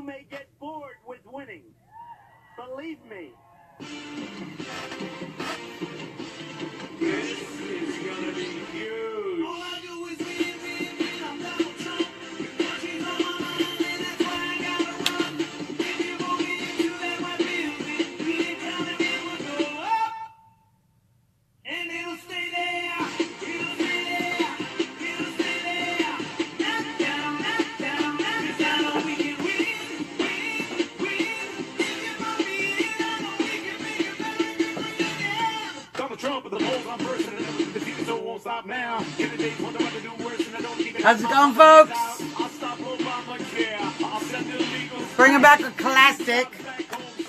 may get bored with winning. Believe me. This is gonna be huge. All I do is win. I'm Donald Trump. She's on my mind, and that's why I gotta run. If you won't get into that, my building, we ain't counting, it will go up. And it'll stay there. It'll stay there. It'll stay there. Knock down, knock down, knock down. We can win, win, win. If you won't be in, I know we can make it better. Bring it down. Donald Trump with the polls on first, and never defeated, so won't stop now. In the days when I do worse, and I don't even. How's it going, folks? I'll stop Obamacare. I'll send illegals. Bringing back a classic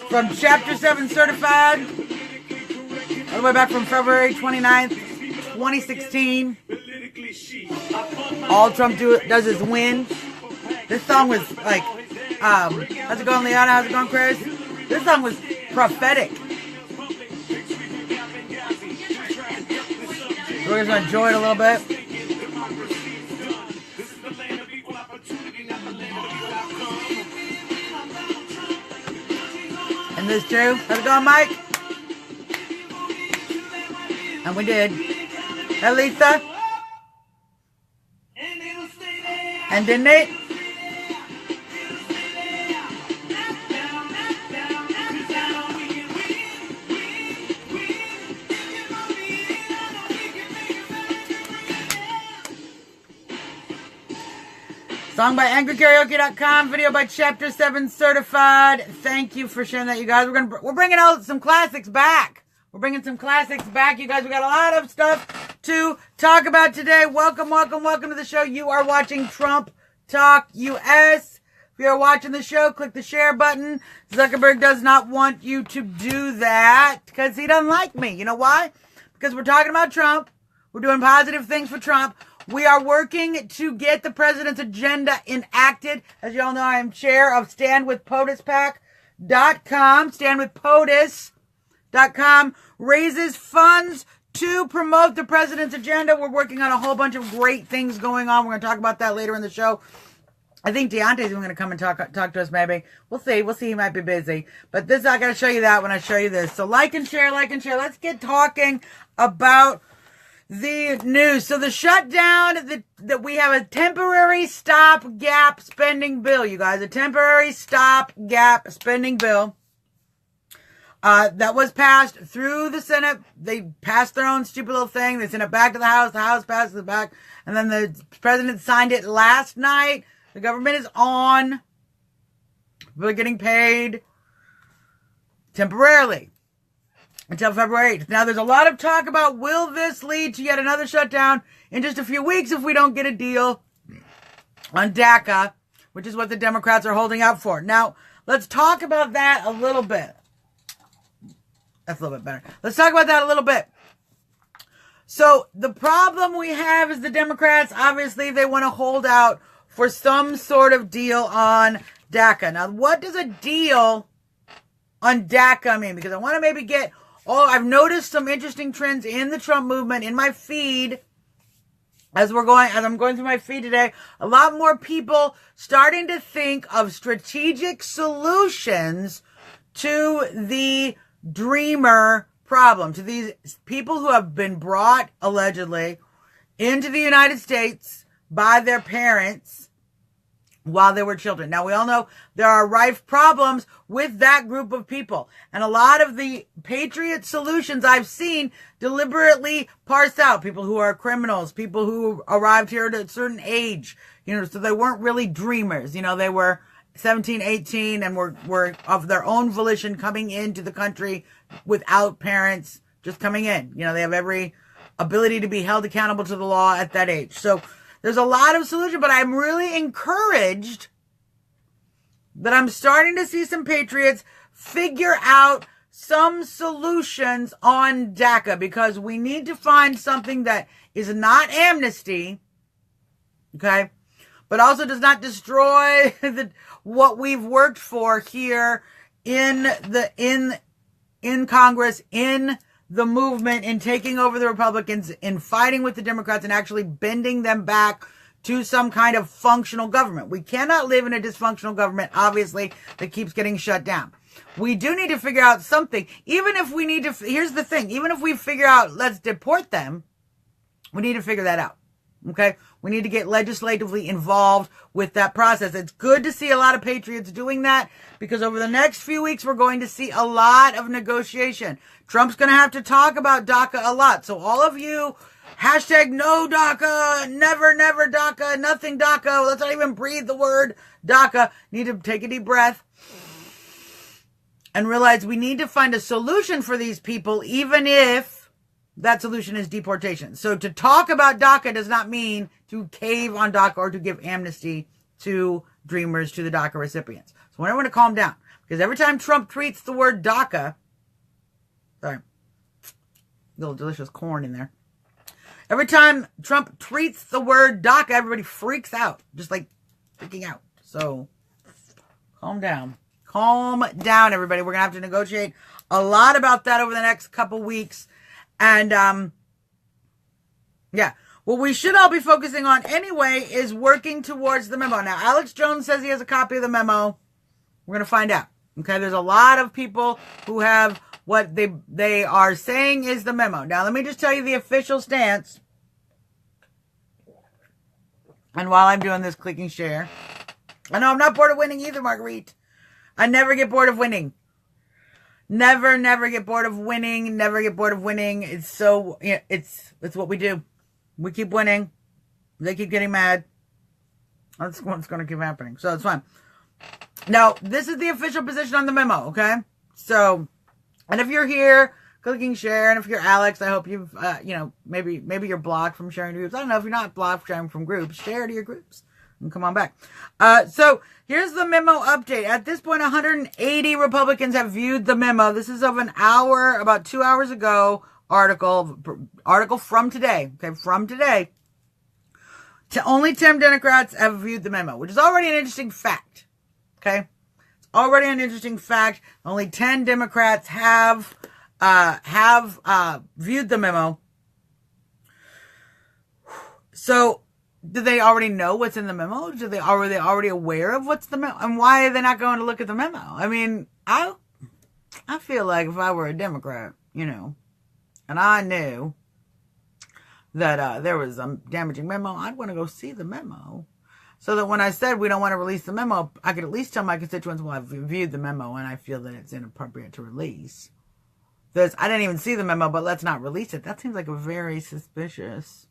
from Chapter 7 Certified. All the way back from February 29th, 2016. All Trump does is win. This song was like, how's it going, Liana? How's it going, Chris? This song was prophetic. We're going to enjoy it a little bit. And this too. How's it going, Mike? And we did. Hey, Lisa. And didn't it? Song by AngryKaraoke.com, video by Chapter 7 Certified. Thank you for sharing that, you guys. We're bringing out some classics back. We're bringing some classics back, you guys. We got a lot of stuff to talk about today. Welcome, welcome, welcome to the show. You are watching Trump Talk US. If you're watching the show, click the share button. Zuckerberg does not want you to do that because he doesn't like me. You know why? Because we're talking about Trump. We're doing positive things for Trump. We are working to get the president's agenda enacted. As you all know, I am chair of StandWithPotusPAC.com. StandWithPotus.com raises funds to promote the president's agenda. We're working on a whole bunch of great things going on. We're going to talk about that later in the show. I think Deontay's even going to come and talk to us maybe. We'll see. We'll see. He might be busy. But this, I got to show you that when I show you this. So like and share, like and share. Let's get talking about the news. So the shutdown, that we have a temporary stopgap spending bill, you guys. A temporary stopgap spending bill that was passed through the Senate. They passed their own stupid little thing. They sent it back to the House. The House passes it back. And then the president signed it last night. The government is on. People are getting paid temporarily until February 8th. Now, there's a lot of talk about, will this lead to yet another shutdown in just a few weeks if we don't get a deal on DACA, which is what the Democrats are holding out for. Now, let's talk about that a little bit. That's a little bit better. Let's talk about that a little bit. So, the problem we have is the Democrats, obviously, they want to hold out for some sort of deal on DACA. Now, what does a deal on DACA mean? Because I want to maybe get... I've noticed some interesting trends in the Trump movement in my feed as I'm going through my feed today. A lot more people starting to think of strategic solutions to the dreamer problem, to these people who have been brought allegedly into the United States by their parents while they were children. Now, we all know there are rife problems with that group of people. And a lot of the Patriot solutions I've seen deliberately parse out people who are criminals, people who arrived here at a certain age, so they weren't really dreamers. They were 17, 18 and were of their own volition coming into the country without parents, just coming in. They have every ability to be held accountable to the law at that age. So there's a lot of solution, but I'm really encouraged that I'm starting to see some patriots figure out some solutions on DACA, because we need to find something that is not amnesty, okay, but also does not destroy what we've worked for here in Congress, in the movement, in taking over the Republicans, in fighting with the Democrats, and actually bending them back to some kind of functional government. We cannot live in a dysfunctional government, obviously, that keeps getting shut down. We do need to figure out something. Even if we need to, here's the thing, even if we figure out, let's deport them, we need to figure that out. Okay? We need to get legislatively involved with that process. It's good to see a lot of patriots doing that because over the next few weeks, we're going to see a lot of negotiation. Trump's going to have to talk about DACA a lot. So all of you, hashtag no DACA, never, never DACA, nothing DACA. Let's not even breathe the word DACA. Need to take a deep breath and realize we need to find a solution for these people, even if that solution is deportation. So to talk about DACA does not mean to cave on DACA or to give amnesty to dreamers, to the DACA recipients. So I want everyone to calm down because every time Trump tweets the word DACA, sorry, little delicious corn in there. Every time Trump tweets the word DACA, everybody freaks out, just like freaking out. So calm down. Calm down, everybody. We're going to have to negotiate a lot about that over the next couple weeks. And, yeah, what we should all be focusing on anyway is working towards the memo. Now, Alex Jones says he has a copy of the memo. We're going to find out. Okay, there's a lot of people who have what they are saying is the memo. Now, let me just tell you the official stance. And while I'm doing this, clicking share. I know I'm not bored of winning either, Marguerite. I never get bored of winning. Never, never get bored of winning. Never get bored of winning. It's so, it's what we do. We keep winning. They keep getting mad. That's what's going to keep happening. So it's fine. Now, this is the official position on the memo, okay? So, and if you're here clicking share, and if you're Alex, I hope you've, maybe you're blocked from sharing to groups. I don't know if you're not blocked from sharing from groups. Share to your groups. And come on back. So here's the memo update. At this point, 180 Republicans have viewed the memo. This is of an hour, about 2 hours ago, article from today. Okay, from today. Only 10 Democrats have viewed the memo, which is already an interesting fact. Okay, it's already an interesting fact. Only 10 Democrats have viewed the memo. So, do they already know what's in the memo? Are they already aware of what's the memo? And why are they not going to look at the memo? I mean, I feel like if I were a Democrat, and I knew that there was a damaging memo, I'd want to go see the memo. So that when I said we don't want to release the memo, I could at least tell my constituents, well, I've reviewed the memo and I feel that it's inappropriate to release. I didn't even see the memo, but let's not release it. That seems like a very suspicious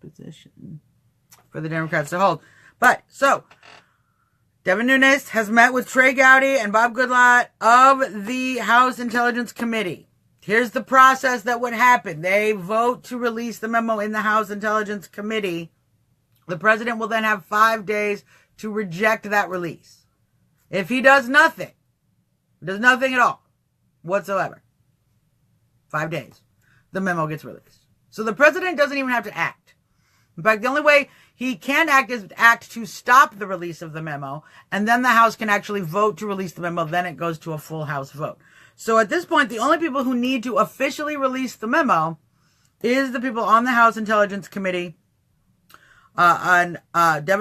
position for the Democrats to hold. But, so, Devin Nunes has met with Trey Gowdy and Bob Goodlatte of the House Intelligence Committee. Here's the process that would happen. They vote to release the memo in the House Intelligence Committee. The president will then have 5 days to reject that release. If he does nothing at all, whatsoever, 5 days, the memo gets released. So the president doesn't even have to act. In fact, the only way he can act is act to stop the release of the memo, and then the House can actually vote to release the memo. Then it goes to a full House vote. So at this point, the only people who need to officially release the memo is the people on the House Intelligence Committee. Devin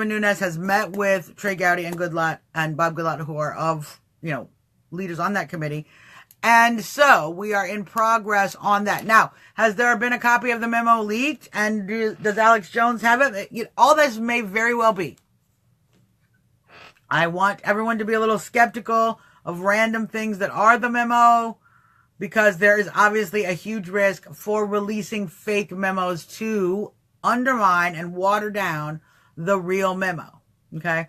Nunes has met with Trey Gowdy and Goodlatte and Bob Goodlatte, who are of, leaders on that committee. And so we are in progress on that. Now, has there been a copy of the memo leaked? And does Alex Jones have it? All this may very well be. I want everyone to be a little skeptical of random things that are the memo, because there is obviously a huge risk for releasing fake memos to undermine and water down the real memo. Okay?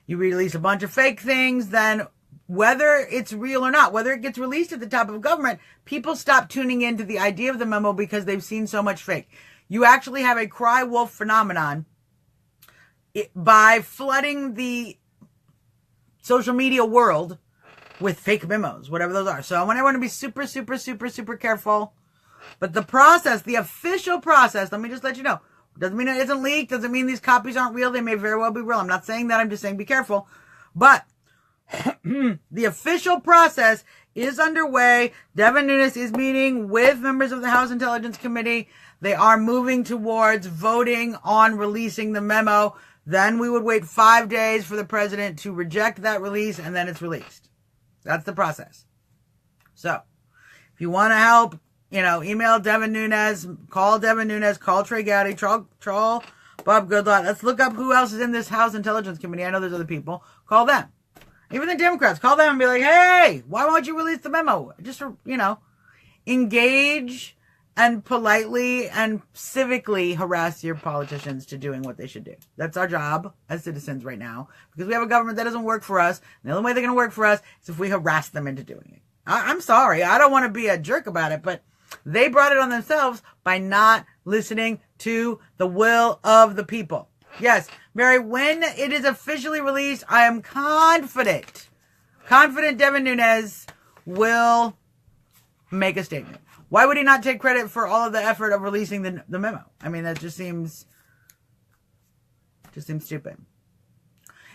You release a bunch of fake things, then whether it's real or not, whether it gets released at the top of government, people stop tuning into the idea of the memo because they've seen so much fake. You actually have a cry wolf phenomenon by flooding the social media world with fake memos, whatever those are. So I want everyone to be super, super, super, super careful. But the process, the official process, let me just let you know, doesn't mean it isn't leaked, doesn't mean these copies aren't real. They may very well be real. I'm not saying that. I'm just saying be careful. But the official process is underway. Devin Nunes is meeting with members of the House Intelligence Committee. They are moving towards voting on releasing the memo. Then we would wait 5 days for the president to reject that release, and then it's released. That's the process. So, if you want to help, email Devin Nunes, call Devin Nunes, call Trey Gowdy, troll Bob Goodlatte. Let's look up who else is in this House Intelligence Committee. I know there's other people. Call them. Even the Democrats, call them and be like, hey, why won't you release the memo? Just, engage and politely and civically harass your politicians to doing what they should do. That's our job as citizens right now, because we have a government that doesn't work for us. And the only way they're going to work for us is if we harass them into doing it. I'm sorry. I don't want to be a jerk about it, but they brought it on themselves by not listening to the will of the people. Yes, Mary, when it is officially released, I am confident Devin Nunes will make a statement. Why would he not take credit for all of the effort of releasing the memo? I mean, that just seems stupid.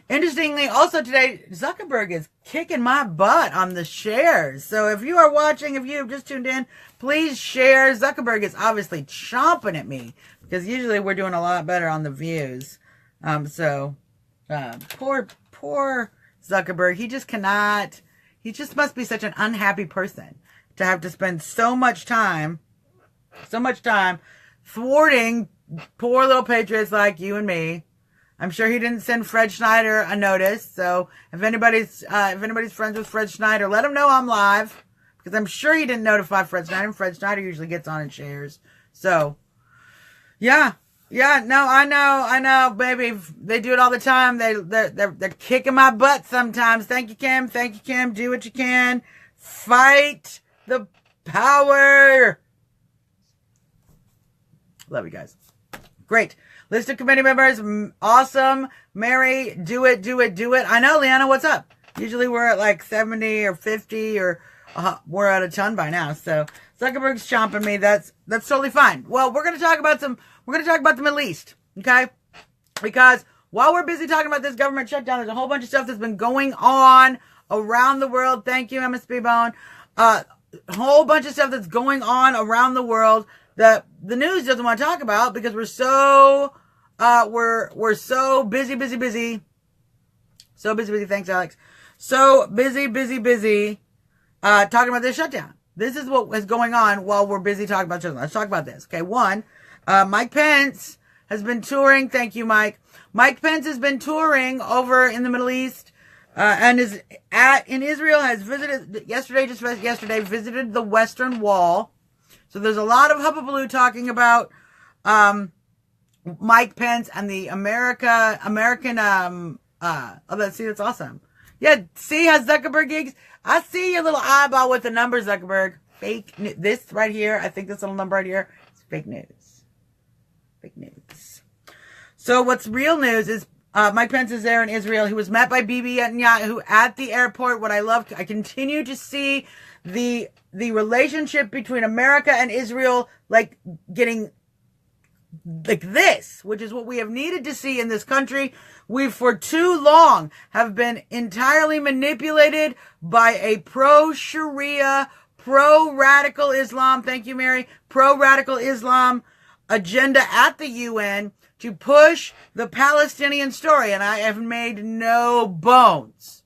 Interestingly, also today, Zuckerberg is kicking my butt on the shares. So if you are watching, if you have just tuned in, please share. Zuckerberg is obviously chomping at me, because usually we're doing a lot better on the views. Poor Zuckerberg. He just must be such an unhappy person to have to spend so much time thwarting poor little patriots like you and me. I'm sure he didn't send Fred Schneider a notice. So if anybody's friends with Fred Schneider, let him know I'm live, because I'm sure he didn't notify Fred Schneider. And Fred Schneider usually gets on and shares. So yeah, no, I know, baby. They do it all the time. They're kicking my butt sometimes. Thank you, Kim. Do what you can. Fight the power. Love you guys. Great. List of committee members. Awesome. Mary, do it. I know, Leanna, what's up? Usually we're at like 70 or 50 or we're at a ton by now. So Zuckerberg's chomping me. That's totally fine. Well, we're going to talk about the Middle East. Okay. Because while we're busy talking about this government shutdown, there's a whole bunch of stuff that's been going on around the world. Thank you, MSB Bone. A whole bunch of stuff that's going on around the world that the news doesn't want to talk about, because we're so busy. So busy. Thanks, Alex. So busy talking about this shutdown. This is what is going on while we're busy talking about shutdown. Let's talk about this. Okay, one, Mike Pence has been touring. Thank you, Mike. Mike Pence has been touring over in the Middle East, and is in Israel. Has visited yesterday the Western Wall. So there's a lot of hubbubaloo talking about Mike Pence and the American. That's awesome. Yeah, see how Zuckerberg gigs? I see your little eyeball with the numbers, Zuckerberg. Fake news. This right here, I think this little number right here, is fake news. Fake news. So what's real news is Mike Pence is there in Israel. He was met by Bibi Netanyahu at the airport. What I love, I continue to see the relationship between America and Israel like getting like this, which is what we have needed to see in this country. We for too long have been entirely manipulated by a pro-Sharia, pro-radical Islam, thank you, Mary, pro-radical Islam agenda at the UN to push the Palestinian story. And I have made no bones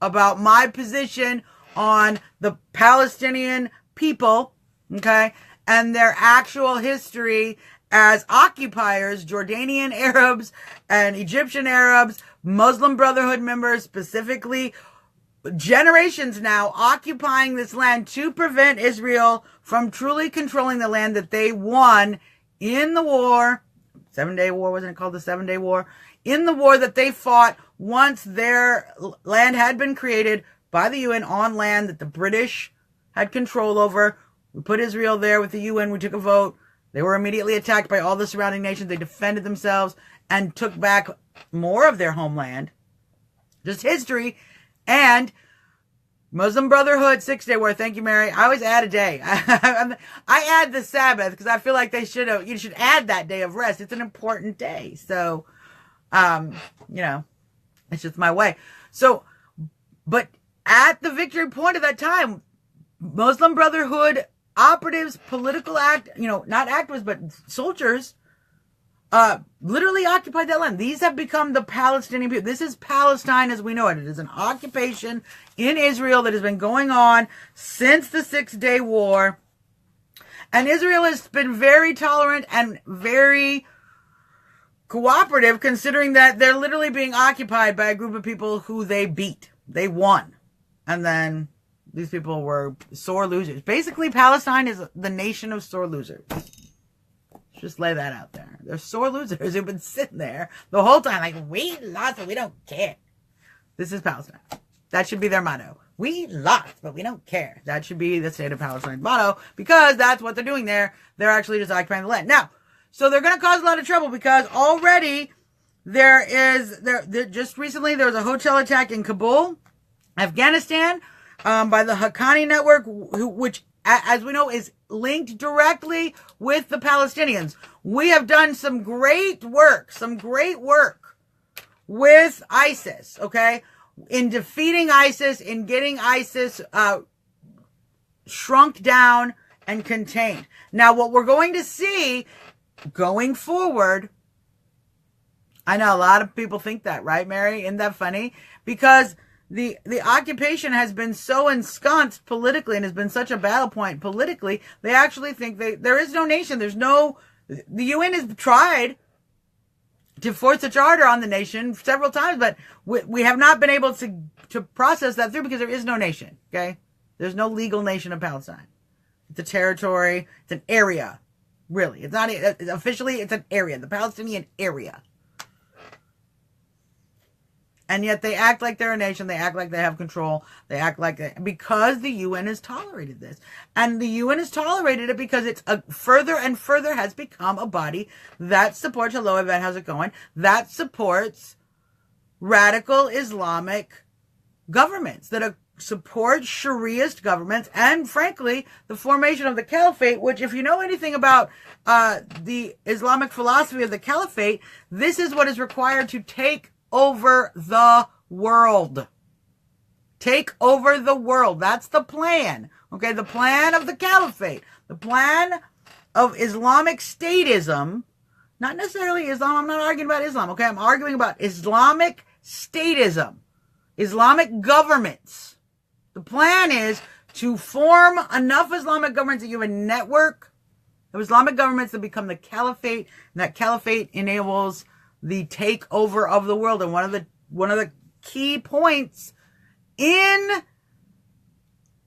about my position on the Palestinian people, okay, and their actual history as occupiers, Jordanian Arabs and Egyptian Arabs, Muslim Brotherhood members, specifically generations now occupying this land to prevent Israel from truly controlling the land that they won in the war. 7-Day War, wasn't it called the 7-Day War? In the war that they fought once their land had been created by the UN on land that the British had control over. We put Israel there with the UN. We took a vote. They were immediately attacked by all the surrounding nations. They defended themselves and took back more of their homeland. Just history. And Muslim Brotherhood, 6-Day War. Thank you, Mary. I always add a day. I add the Sabbath because I feel like you should add that day of rest. It's an important day. So, it's just my way. So, but at the victory point of that time, Muslim Brotherhood operatives, political not activists, but soldiers, literally occupied that land. These have become the Palestinian people. This is Palestine as we know it. It is an occupation in Israel that has been going on since the 6-Day War. And Israel has been very tolerant and very cooperative, considering that they're literally being occupied by a group of people who they beat. They won. And then these people were sore losers. Basically, Palestine is the nation of sore losers. Just lay that out there. They're sore losers who've been sitting there the whole time like, we lost, but we don't care. This is Palestine. That should be their motto. We lost, but we don't care. That should be the state of Palestine's motto, because that's what they're doing there. They're actually just occupying the land. Now, so they're going to cause a lot of trouble, because already just recently there was a hotel attack in Kabul, Afghanistan, by the Haqqani network, which, as we know, is linked directly with the Palestinians. We have done some great work with ISIS, okay? In defeating ISIS, in getting ISIS shrunk down and contained. Now, what we're going to see going forward, I know a lot of people think that, right, Mary? Isn't that funny? Because the occupation has been so ensconced politically and has been such a battle point politically, they actually think there is no nation. The UN has tried to force a charter on the nation several times, but we have not been able to process that through, because there is no nation, okay? There's no legal nation of Palestine. It's a territory. It's an area, really. It's not officially, it's an area, the Palestinian area. And yet they act like they're a nation. They act like they have control. They act like because the UN has tolerated this. And the UN has tolerated it because it's further and further has become a body that supports, hello Yvette, how's it going? That supports radical Islamic governments, that support Shariaist governments, and frankly, the formation of the caliphate, which, if you know anything about the Islamic philosophy of the caliphate, this is what is required to take over the world. Take over the world. That's the plan. Okay, the plan of the caliphate. The plan of Islamic statism. Not necessarily Islam. I'm not arguing about Islam. Okay, I'm arguing about Islamic statism. Islamic governments. The plan is to form enough Islamic governments that you have a network of Islamic governments that become the caliphate. And that caliphate enables the takeover of the world. And one of the key points in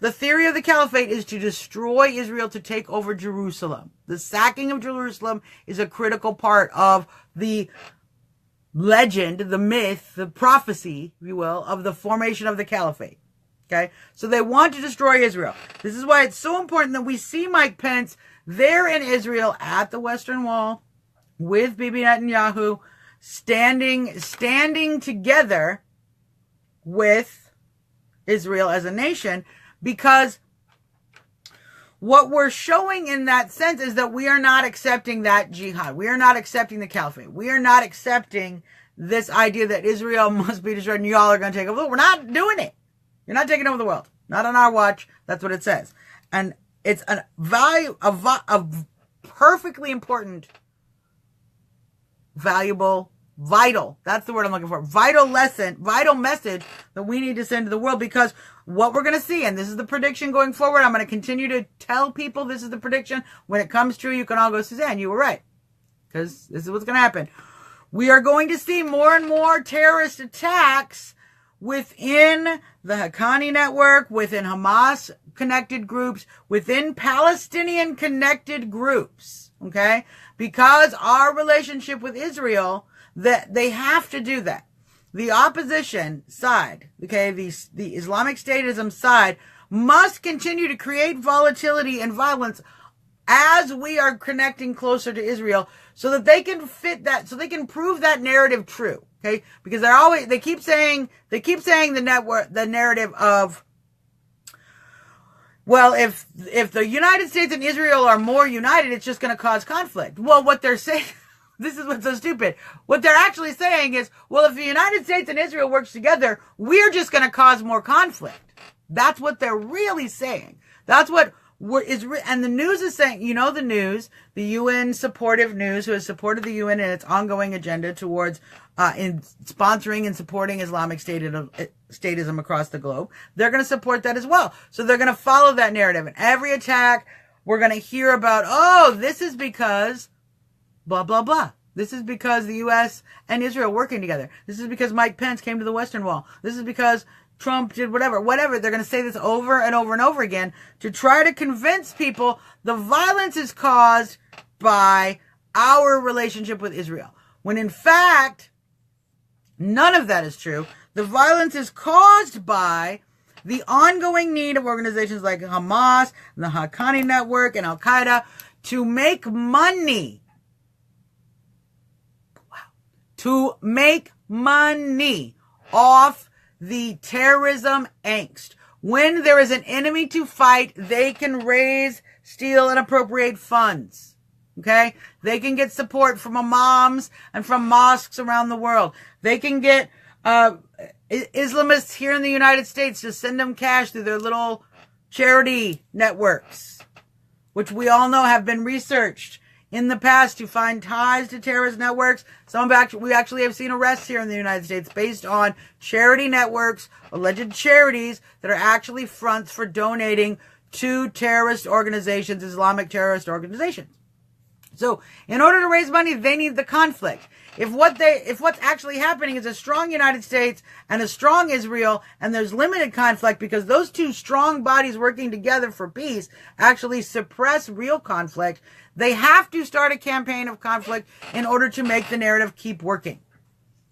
the theory of the caliphate is to destroy Israel, to take over Jerusalem. The sacking of Jerusalem is a critical part of the legend, the myth, the prophecy, if you will, of the formation of the caliphate. Okay? So they want to destroy Israel. This is why it's so important that we see Mike Pence there in Israel at the Western Wall with Bibi Netanyahu, standing together with Israel as a nation, because what we're showing in that sense is that we are not accepting that jihad. We are not accepting the caliphate. We are not accepting this idea that Israel must be destroyed and y'all are going to take over the world. We're not doing it. You're not taking over the world. Not on our watch. That's what it says. And it's a perfectly important, valuable, vital, that's the word I'm looking for, vital lesson, vital message that we need to send to the world, because what we're going to see, and this is the prediction going forward, I'm going to continue to tell people this is the prediction. When it comes true, you can all go, Suzzanne, you were right, because this is what's going to happen. We are going to see more and more terrorist attacks within the Haqqani network, within Hamas connected groups, within Palestinian connected groups, okay? Because our relationship with Israel, that they have to do that. The opposition side, okay, the Islamic Statism side, must continue to create volatility and violence as we are connecting closer to Israel, so that they can fit that, so they can prove that narrative true, okay? Because they keep saying the narrative of, well, if the United States and Israel are more united, it's just going to cause conflict. Well, what they're saying, This is what's so stupid. What they're actually saying is, well, if the United States and Israel works together, we're just going to cause more conflict. That's what they're really saying. That's what and the news is saying, the news, the UN supportive news, who has supported the UN in its ongoing agenda towards in sponsoring and supporting Islamic statism across the globe. They're going to support that as well. So they're going to follow that narrative. And every attack, we're going to hear about, this is because blah, blah, blah. This is because the U.S. and Israel working together. This is because Mike Pence came to the Western Wall. This is because Trump did whatever. They're going to say this over and over and over again to try to convince people the violence is caused by our relationship with Israel. When in fact, none of that is true. The violence is caused by the ongoing need of organizations like Hamas, the Haqqani Network, and Al-Qaeda to make money. To make money off the terrorism angst. When there is an enemy to fight, they can raise, steal, and appropriate funds. Okay? They can get support from imams and from mosques around the world. They can get Islamists here in the United States to send them cash through their little charity networks, which we all know have been researched in the past to find ties to terrorist networks. We actually have seen arrests here in the United States based on charity networks, alleged charities that are actually fronts for donating to terrorist organizations, Islamic terrorist organizations. So in order to raise money, they need the conflict. If what's actually happening is a strong United States and a strong Israel, and there's limited conflict because those two strong bodies working together for peace actually suppress real conflict, they have to start a campaign of conflict in order to make the narrative keep working.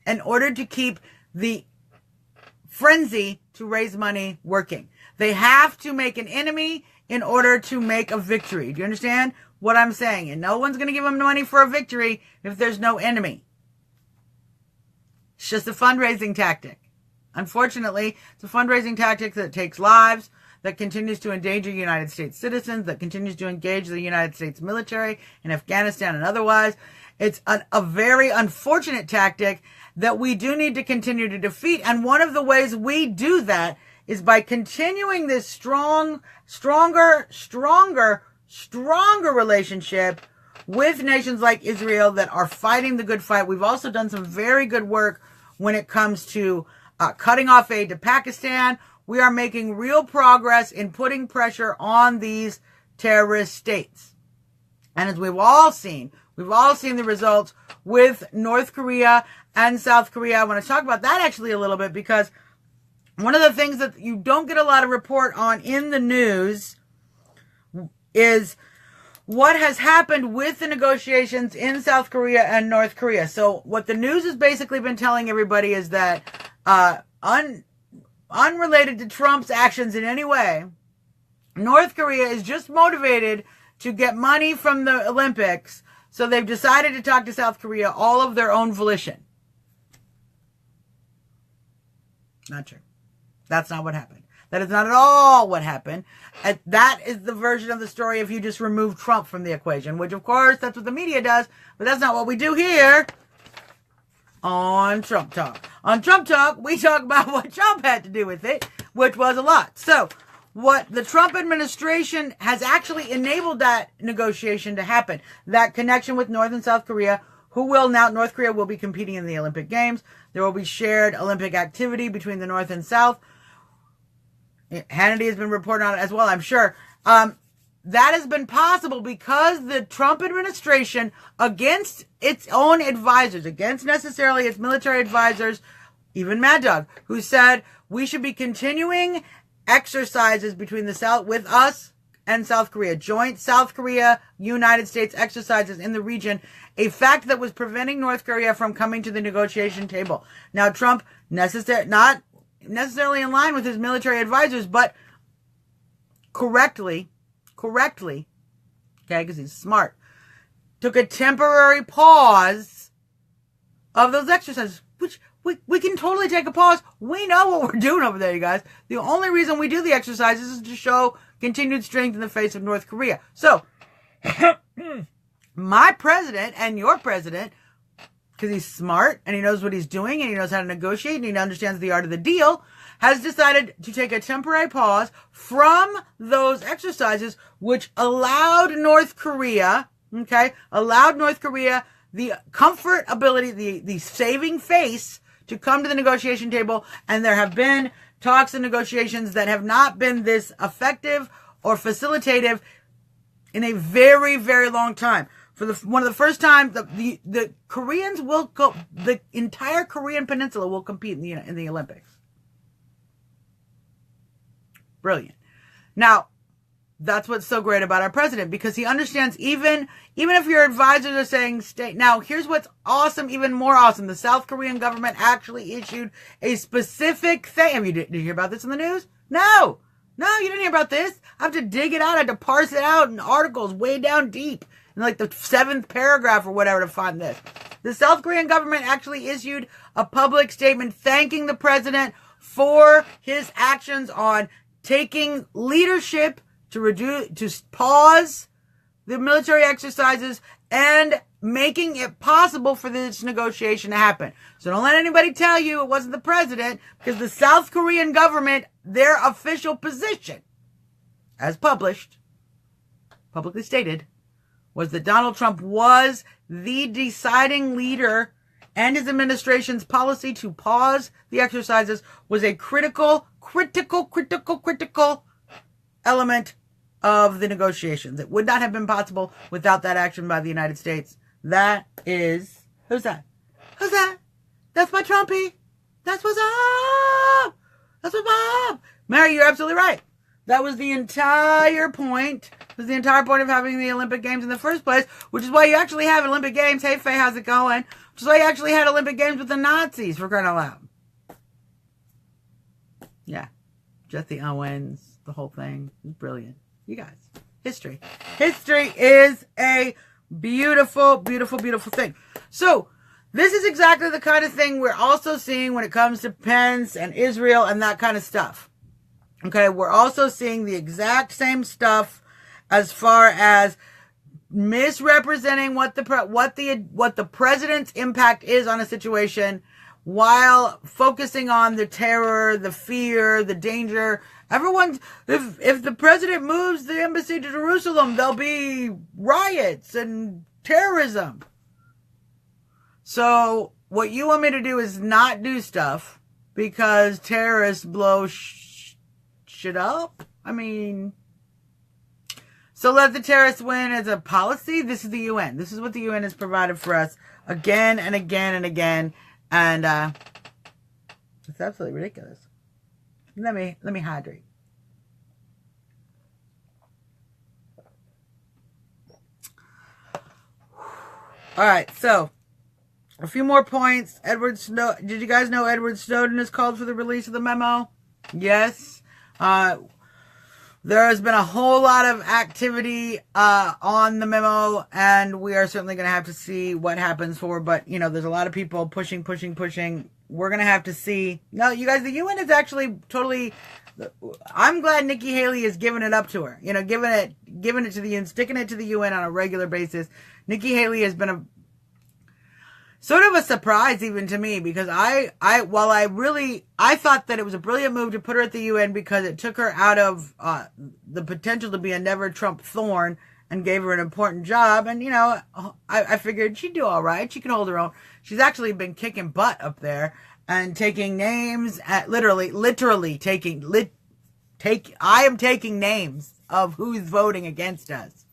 In order to keep the frenzy to raise money working. They have to make an enemy in order to make a victory. Do you understand what I'm saying? And no one's going to give them money for a victory if there's no enemy. It's just a fundraising tactic. Unfortunately, it's a fundraising tactic that takes lives, that continues to endanger United States citizens, that continues to engage the United States military in Afghanistan and otherwise. It's a very unfortunate tactic that we do need to continue to defeat. And one of the ways we do that is by continuing this stronger relationship with nations like Israel that are fighting the good fight. We've also done some very good work when it comes to cutting off aid to Pakistan. We are making real progress in putting pressure on these terrorist states. And as we've all seen the results with North Korea and South Korea. I want to talk about that actually a little bit, because one of the things that you don't get a lot of report on in the news is what has happened with the negotiations in South Korea and North Korea. So what the news has basically been telling everybody is that unrelated to Trump's actions in any way, North Korea is just motivated to get money from the Olympics, so they've decided to talk to South Korea all of their own volition. Not true. That's not what happened. That is not at all what happened. That is the version of the story if you just remove Trump from the equation, which of course that's what the media does, but that's not what we do here on Trump Talk. On Trump Talk, we talk about what Trump had to do with it, which was a lot. So what the Trump administration has actually enabled that negotiation to happen, that connection with North and South Korea, North Korea will be competing in the Olympic Games. There will be shared Olympic activity between the North and South. Hannity has been reporting on it as well, I'm sure. That has been possible because the Trump administration, against its own advisors, against necessarily its military advisors, even Mad Dog, who said we should be continuing exercises between the South with us and South Korea, joint South Korea, United States exercises in the region, a fact that was preventing North Korea from coming to the negotiation table. Now, Trump, not necessarily in line with his military advisors, but correctly, okay, because he's smart, took a temporary pause of those exercises, which we can totally take a pause. We know what we're doing over there, you guys. The only reason we do the exercises is to show continued strength in the face of North Korea. So, my president and your president, because he's smart and he knows what he's doing and he knows how to negotiate and he understands the art of the deal, has decided to take a temporary pause from those exercises, which allowed North Korea the comfort ability, the saving face to come to the negotiation table. And there have been talks and negotiations that have not been this effective or facilitative in a very, very long time. For one of the first times, the Koreans will go, the entire Korean peninsula will compete in the Olympics. Brilliant. Now, that's what's so great about our president, because he understands even if your advisors are saying stay. Now, here's what's awesome, even more awesome. The South Korean government actually issued a specific thing. Did you hear about this in the news? No, you didn't hear about this. I have to dig it out. I had to parse it out in articles way down deep in like the 7th paragraph or whatever to find this. The South Korean government actually issued a public statement thanking the president for his actions on taking leadership to pause the military exercises and making it possible for this negotiation to happen. So don't let anybody tell you it wasn't the president, because the South Korean government, their official position, as publicly stated, was that Donald Trump was the deciding leader, and his administration's policy to pause the exercises was a critical element of the negotiations. It would not have been possible without that action by the United States. That is... Who's that? That's my Trumpy. That's what's up. Mary, you're absolutely right. That was the entire point. It was the entire point of having the Olympic Games in the first place, which is why you actually have Olympic Games. Hey, Faye, how's it going? Which is why you actually had Olympic Games with the Nazis, for crying out loud. Yeah. Jesse Owens, the whole thing. It was brilliant. You guys. History. History is a beautiful, beautiful, beautiful thing. So, this is exactly the kind of thing we're also seeing when it comes to Pence and Israel and that kind of stuff. Okay, we're also seeing the exact same stuff as far as misrepresenting what the president's impact is on a situation, while focusing on the terror, the fear, the danger. If the president moves the embassy to Jerusalem, there'll be riots and terrorism. So what you want me to do is not do stuff because terrorists blow shit up? I mean... So let the terrorists win as a policy. This is the UN. This is what the UN has provided for us again and again and again. And it's absolutely ridiculous. Let me hydrate. All right, so a few more points. Did you guys know Edward Snowden has called for the release of the memo? Yes. There has been a whole lot of activity on the memo, and we are certainly going to have to see what happens but, there's a lot of people pushing. We're going to have to see. No, you guys, the UN is actually totally... I'm glad Nikki Haley is giving it up to her. Giving it to the UN, sticking it to the UN on a regular basis. Nikki Haley has been sort of a surprise even to me, because I thought that it was a brilliant move to put her at the UN, because it took her out of the potential to be a never Trump thorn and gave her an important job. And, I figured she'd do all right. She can hold her own. She's actually been kicking butt up there and taking names, literally taking I am taking names of who's voting against us.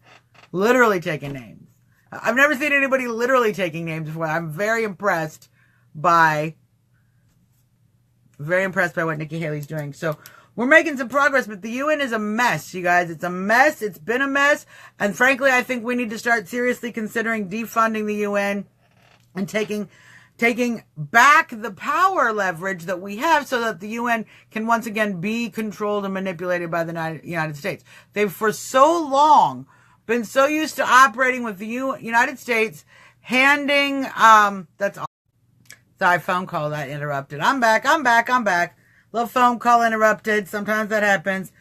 Literally taking names. I've never seen anybody literally taking names before. I'm very impressed by what Nikki Haley's doing. So we're making some progress, but the UN is a mess, you guys. It's a mess. It's been a mess. And frankly, I think we need to start seriously considering defunding the UN and taking back the power leverage that we have, so that the UN can once again be controlled and manipulated by the United States. They've for so long been so used to operating with the United States, handing, that's all. Sorry, phone call that interrupted. I'm back. Little phone call interrupted. Sometimes that happens.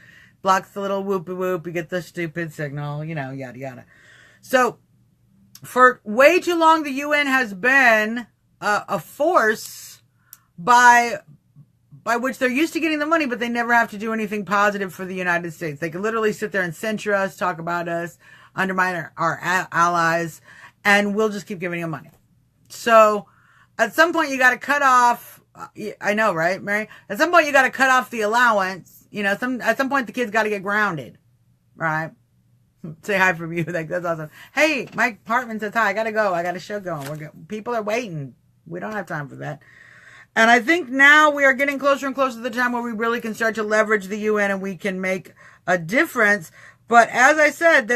Blocks the little whoopie whoop. You get the stupid signal, yada, yada. So, for way too long, the UN has been a force by which they're used to getting the money, but they never have to do anything positive for the United States. They can literally sit there and censure us, talk about us, undermine our allies, and we'll just keep giving them money. So at some point, you got to cut off. I know, right, Mary? At some point, you got to cut off the allowance. You know, at some point, the kids got to get grounded, right? Say hi from you. Like, that's awesome. Hey, Mike Hartman says hi. I got to go. I got a show going. People are waiting. We don't have time for that. And I think now we are getting closer and closer to the time where we really can start to leverage the UN and we can make a difference. But as I said,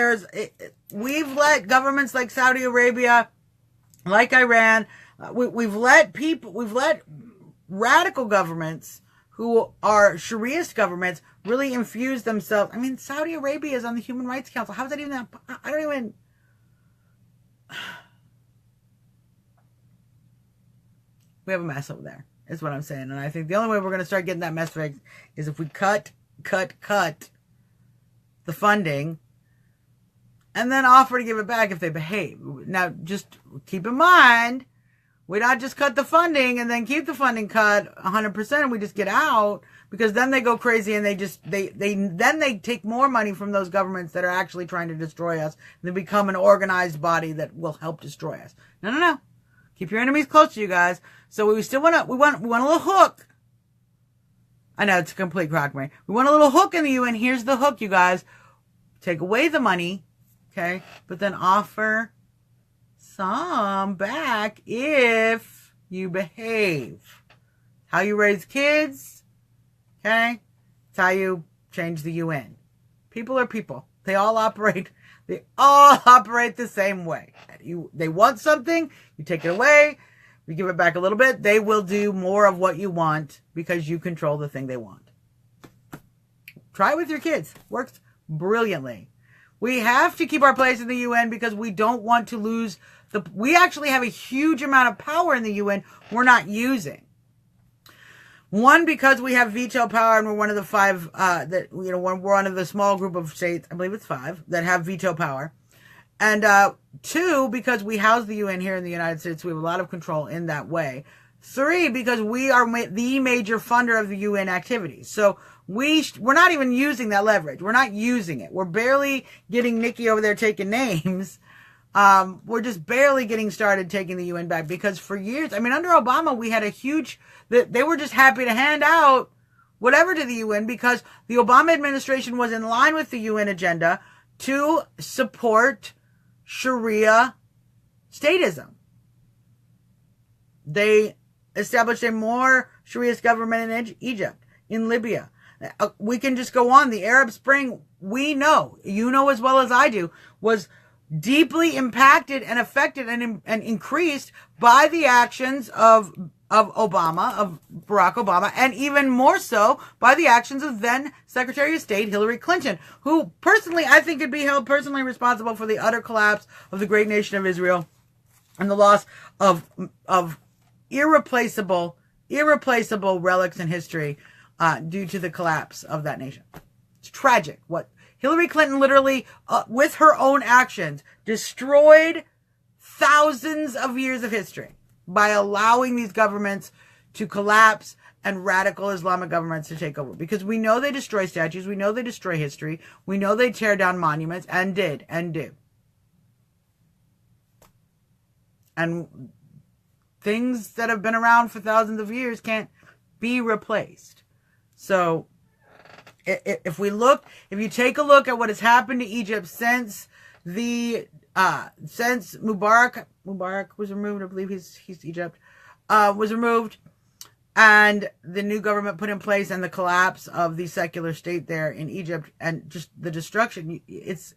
we've let governments like Saudi Arabia, like Iran, we've let radical governments who are Shariaist governments really infuse themselves. I mean, Saudi Arabia is on the Human Rights Council. How is that even that? I don't even... We have a mess over there, is what I'm saying. And I think the only way we're going to start getting that mess fixed is if we cut the funding and then offer to give it back if they behave. Now, just keep in mind, we not just cut the funding and then keep the funding cut 100% and we just get out, because then they go crazy and they take more money from those governments that are actually trying to destroy us, and they become an organized body that will help destroy us. No. Keep your enemies close to you guys. So we want a little hook. I know it's a complete crock, Mary. We want a little hook in the UN. Here's the hook, you guys. Take away the money, okay? But then offer some back if you behave. How you raise kids, okay? It's how you change the UN. People are people. They all operate the same way. They want something, you take it away, you give it back a little bit, they will do more of what you want because you control the thing they want. Try it with your kids. Works brilliantly. We have to keep our place in the UN because we don't want to lose we actually have a huge amount of power in the UN we're not using. One, because we have veto power and we're one of the five, we're one of the small group of states, I believe it's 5, that have veto power. And 2, because we house the UN here in the United States, we have a lot of control in that way. 3, because we are the major funder of the UN activities. So we're not even using that leverage. We're not using it. We're barely getting Nikki over there taking names. We're just barely getting started taking the UN back, because for years, I mean, under Obama, we had they were just happy to hand out whatever to the UN because the Obama administration was in line with the UN agenda to support Sharia statism. They established a more Shariaist government in Egypt, in Libya. We can just go on. The Arab Spring, we know, you know as well as I do, was deeply impacted and affected and increased by the actions of Barack Obama, and even more so by the actions of then Secretary of State Hillary Clinton, who personally I think could be held personally responsible for the utter collapse of the great nation of Israel and the loss of irreplaceable relics in history due to the collapse of that nation. It's tragic. What Hillary Clinton literally, with her own actions, destroyed thousands of years of history by allowing these governments to collapse and radical Islamic governments to take over. Because we know they destroy statues, we know they destroy history, we know they tear down monuments, and did, and do. And things that have been around for thousands of years can't be replaced. So if you take a look at what has happened to Egypt since Mubarak was removed, I believe he's Egypt, was removed, and the new government put in place, and the collapse of the secular state there in Egypt, and just the destruction, it's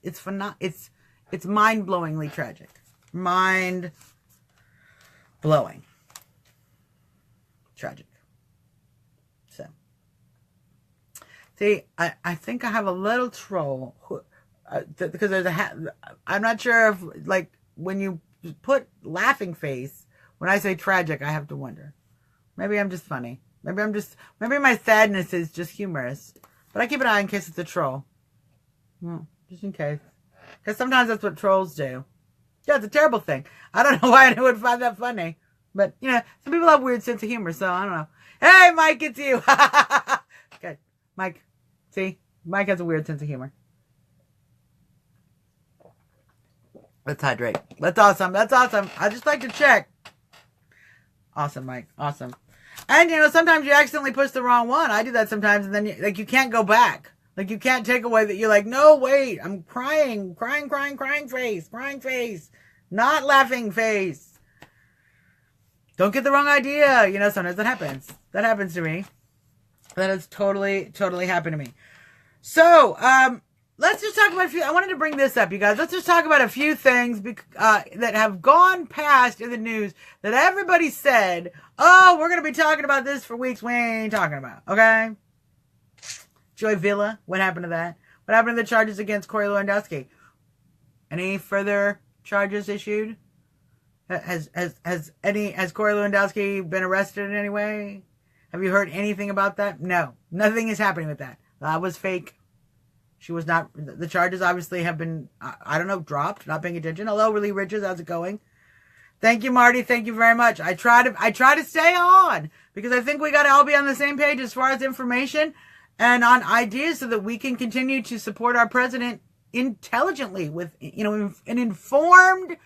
mind-blowingly tragic. Mind-blowing. Tragic. So, see, I think I have a little troll because there's I'm not sure if, like, when you put laughing face, when I say tragic, I have to wonder. Maybe I'm just funny. Maybe my sadness is just humorous. But I keep an eye in case it's a troll. Just in case. Because sometimes that's what trolls do. Yeah, it's a terrible thing. I don't know why anyone would find that funny. But, some people have weird sense of humor, so I don't know. Hey, Mike, it's you. Good. Mike, see? Mike has a weird sense of humor. Let's hydrate. That's awesome. That's awesome. I just like to check. Awesome, Mike. Awesome. And, sometimes you accidentally push the wrong one. I do that sometimes, and then, you can't go back. Like, you can't take away that you're like, no, wait, I'm crying face. Not laughing face. Don't get the wrong idea. Sometimes that happens. That happens to me. That has totally, totally happened to me. So, let's just talk about a few. I wanted to bring this up, you guys. Let's just talk about a few things that have gone past in the news that everybody said, oh, we're going to be talking about this for weeks. We ain't talking about, okay? Joy Villa, what happened to that? What happened to the charges against Corey Lewandowski? Any further charges issued? Has Corey Lewandowski been arrested in any way? Have you heard anything about that? No, nothing is happening with that. That was fake. She was not. The charges obviously have been, I don't know, dropped. Not paying attention. Hello, Really Riches. How's it going? Thank you, Marty. Thank you very much. I try to stay on because I think we got to all be on the same page as far as information and on ideas so that we can continue to support our president intelligently with, an informed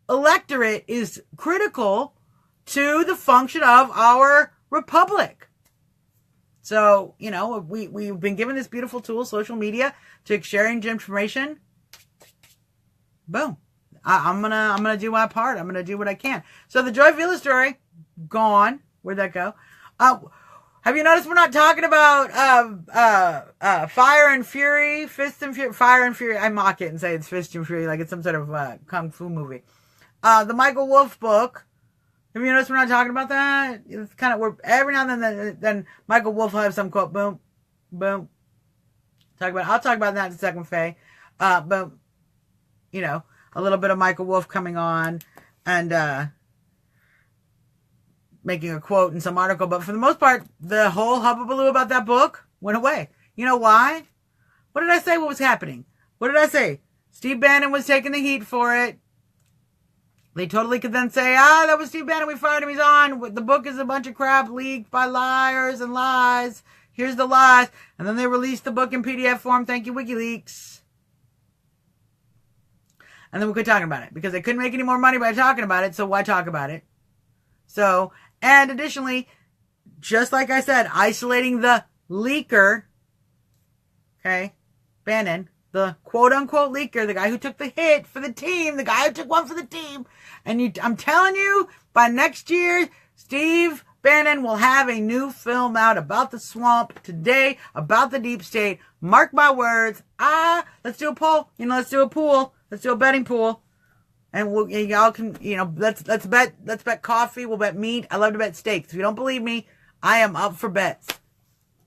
electorate is critical to the function of our republic. So, we've been given this beautiful tool, social media, to sharing information. Boom. I'm gonna do my part. I'm gonna do what I can. So the Joy Villa story, gone. Where'd that go? Have you noticed we're not talking about Fire and Fury, Fist and Fury, Fire and Fury? I mock it and say it's Fist and Fury like it's some sort of kung fu movie. The Michael Wolff book. Have you noticed we're not talking about that? It's kind of, every now and then Michael Wolff will have some quote, boom, boom. I'll talk about that in a second, Faye. But, a little bit of Michael Wolff coming on and making a quote in some article. But for the most part, the whole hubbubaloo about that book went away. You know why? What did I say? What was happening? What did I say? Steve Bannon was taking the heat for it. They totally could then say, that was Steve Bannon, we fired him, he's on. The book is a bunch of crap leaked by liars and lies. Here's the lies. And then they released the book in PDF form. Thank you, WikiLeaks. And then we quit talking about it because they couldn't make any more money by talking about it. So why talk about it? So, and additionally, just like I said, isolating the leaker, okay, Bannon, the quote-unquote leaker, the guy who took the hit for the team, the guy who took one for the team. And I'm telling you, by next year, Steve Bannon will have a new film out about the swamp today, about the deep state. Mark my words. Let's do a poll. Let's do a pool. Let's do a betting pool. And y'all can, let's bet coffee. We'll bet meat. I love to bet steaks. If you don't believe me, I am up for bets.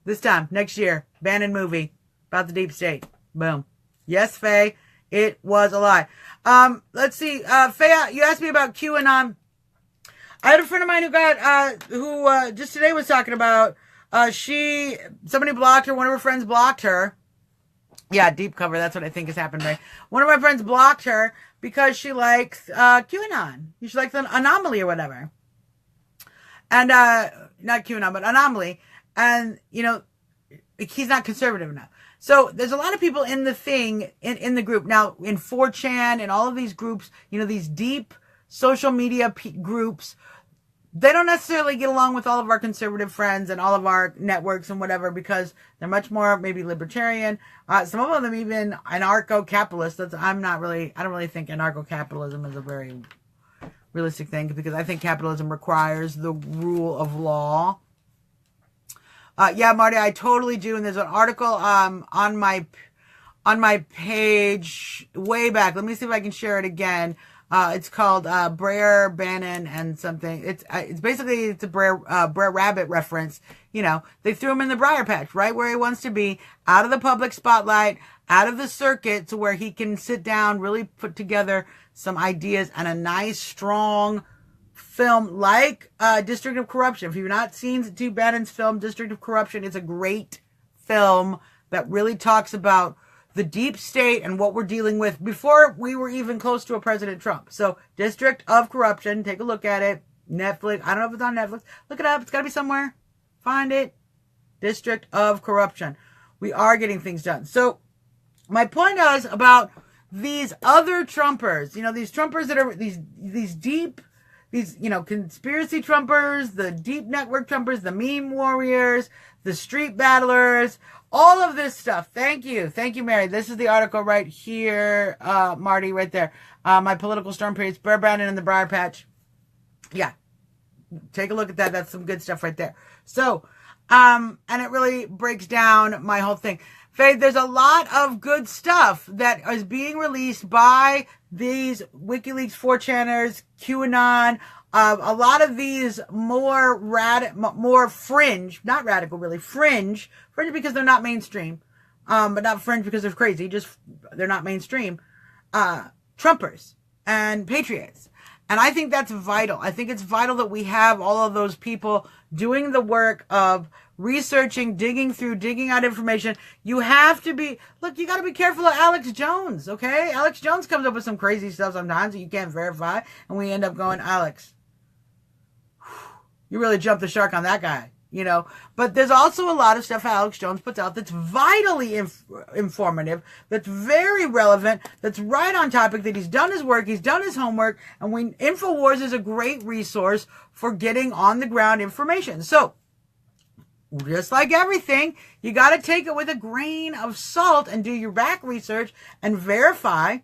This time, next year, Bannon movie about the deep state. Boom. Yes, Faye, it was a lie. Let's see. Faye, you asked me about QAnon. I had a friend of mine who just today was talking about, somebody blocked her. One of her friends blocked her. Yeah, deep cover. That's what I think has happened, right? One of my friends blocked her because she likes, QAnon. She likes an Anomaly or whatever. And, not QAnon, but Anomaly. And, he's not conservative enough. So there's a lot of people in the thing, in the group. Now, in 4chan and all of these groups, these deep social media groups, they don't necessarily get along with all of our conservative friends and all of our networks and whatever because they're much more maybe libertarian. Some of them even anarcho-capitalist. I don't really think anarcho-capitalism is a very realistic thing because I think capitalism requires the rule of law. Yeah, Marty, I totally do. And there's an article on my page way back. Let me see if I can share it again. It's called Brer Bannon and something. It's basically a Brer Rabbit reference. They threw him in the briar patch, right where he wants to be, out of the public spotlight, out of the circuit, to where he can sit down, really put together some ideas and a nice, strong film like District of Corruption. If you've not seen Steve Bannon's film District of Corruption, it's a great film that really talks about the deep state and what we're dealing with before we were even close to a President Trump. So, District of Corruption, take a look at it. Netflix, I don't know if it's on Netflix. Look it up. It's got to be somewhere. Find it. District of Corruption. We are getting things done. So, my point is about these other Trumpers, these Trumpers that are these deep, conspiracy Trumpers, the deep network Trumpers, the meme warriors, the street battlers, all of this stuff. Thank you, Mary. This is the article right here, Marty, right there. My political storm periods, Bear Brandon and the Briar Patch. Yeah, take a look at that. That's some good stuff right there. So, and it really breaks down my whole thing. Faye, there's a lot of good stuff that is being released by these WikiLeaks 4chaners, QAnon, a lot of these more fringe, not radical really, fringe because they're not mainstream, but not fringe because they're crazy, just they're not mainstream, Trumpers and patriots. And I think that's vital. I think it's vital that we have all of those people doing the work of researching, digging out information. You have to be, you got to be careful of Alex Jones, okay? Alex Jones comes up with some crazy stuff sometimes that you can't verify, and we end up going, Alex, you really jumped the shark on that guy, But there's also a lot of stuff Alex Jones puts out that's vitally informative, that's very relevant, that's right on topic, that he's done his work, he's done his homework, and InfoWars is a great resource for getting on the ground information. So, just like everything, you got to take it with a grain of salt and do your back research and verify.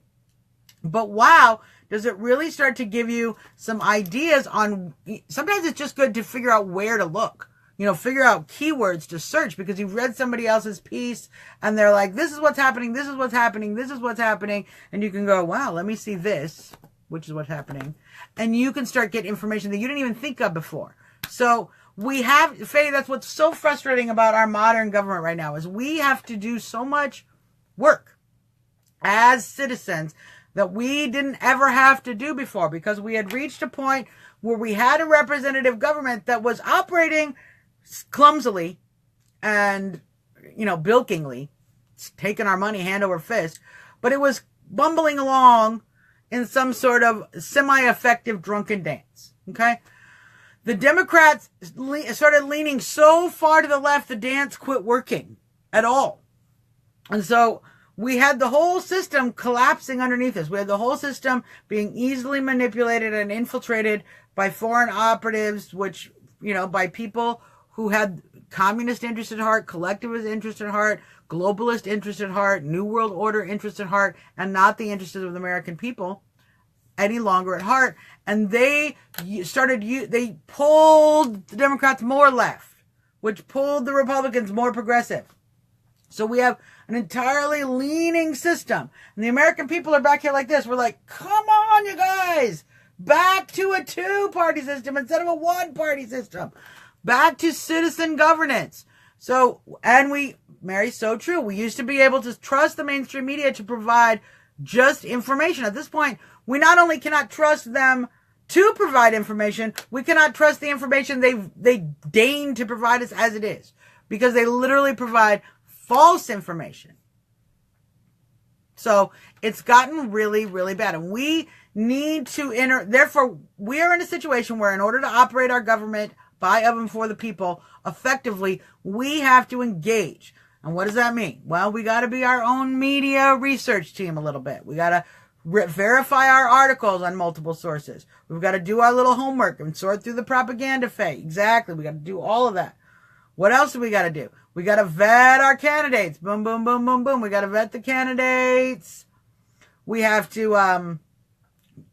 But wow, does it really start to give you some ideas on, sometimes it's just good to figure out where to look. Figure out keywords to search because you've read somebody else's piece and they're like, this is what's happening, this is what's happening, this is what's happening. And you can go, wow, let me see this, which is what's happening. And you can start getting information that you didn't even think of before. So, Faye, that's what's so frustrating about our modern government right now is we have to do so much work as citizens that we didn't ever have to do before because we had reached a point where we had a representative government that was operating clumsily and, bilkingly, taking our money hand over fist, but it was bumbling along in some sort of semi-effective drunken dance, okay? The Democrats started leaning so far to the left, the dance quit working at all. And so we had the whole system collapsing underneath us. We had the whole system being easily manipulated and infiltrated by foreign operatives, which, by people who had communist interest at heart, collectivist interest at heart, globalist interest at heart, New World Order interest at heart, and not the interests of the American people any longer at heart. And they pulled the Democrats more left, which pulled the Republicans more progressive. So we have an entirely leaning system. And the American people are back here like this. We're like, come on, you guys. Back to a two-party system instead of a one-party system. Back to citizen governance. So, Mary, so true. We used to be able to trust the mainstream media to provide just information. At this point, we not only cannot trust them to provide information, we cannot trust the information they deign to provide us as it is. Because they literally provide false information. So, it's gotten really, really bad. And we need to therefore, we are in a situation where in order to operate our government by, of, and for the people effectively, we have to engage. And what does that mean? Well, we got to be our own media research team a little bit. We got to verify our articles on multiple sources. We've got to do our little homework and sort through the propaganda fake. Exactly. We got to do all of that. What else do we got to do? We got to vet our candidates. Boom, boom, boom, boom, boom. We got to vet the candidates. We have to